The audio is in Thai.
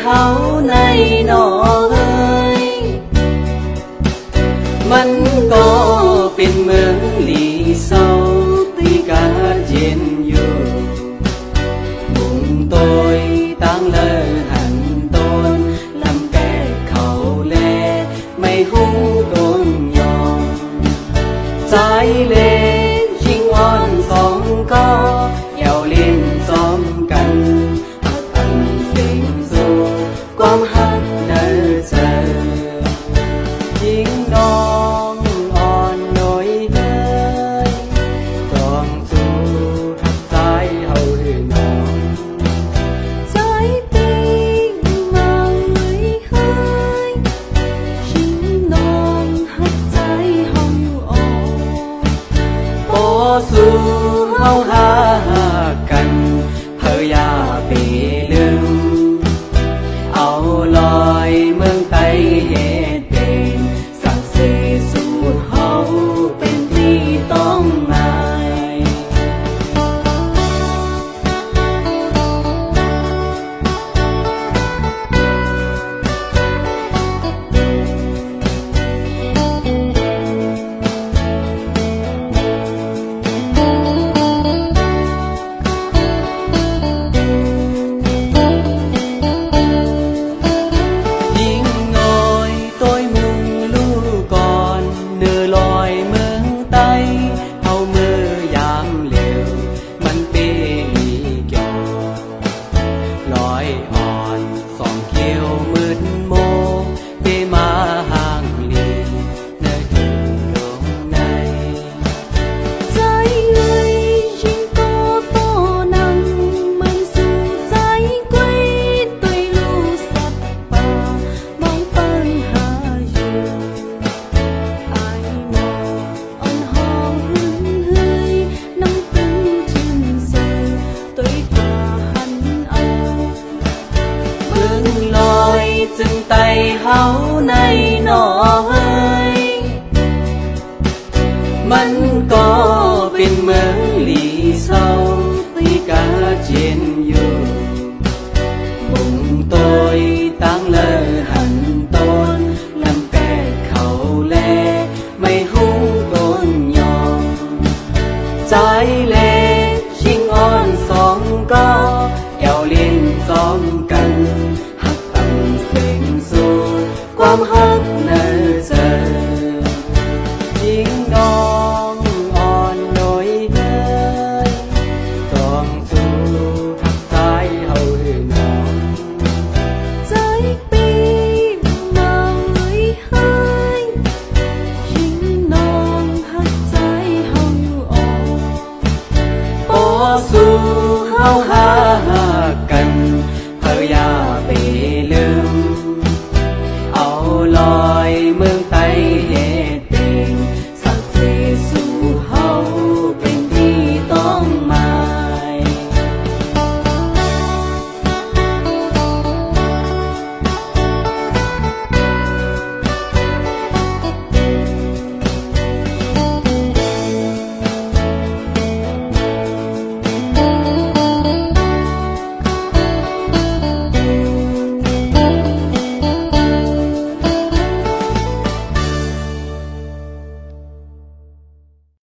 เฮาในหนอเอ้ยมันก็เป็นเมืองหลีเศร้าที่กาเย็นอยู่บุงโตยตั้งเลอหันต้นลำแก่เขาแลไม่หุ้งต้นยอมใจเลยิ่งอ่อนสองก็เยาเล่นซ้อมกันความหักเดินเจอยิ่งน้องอ่อนหน่อยเฮ้ยต้องสู้ทักใจเฮาหรือน้องใจตีมาเลยเฮ้ยยิ่งน้องหักใจเฮาอยู่อ่อนพอสู้เฮาหากันเพื่ออย่าไปลืมเอาลอยเมืองไทยเหตุเป็นสักเสสู่เฮาเป็นที่ต้องหมายจึงไต่เฮาในหนอเอ้ยมันก็เป็นเมืองหลีเศร้าที่กาเจียนอยู่บุงโตยตั้งเลอหันต้นลำแก่เขาแลไม่หุ้งต้นยอมใจเล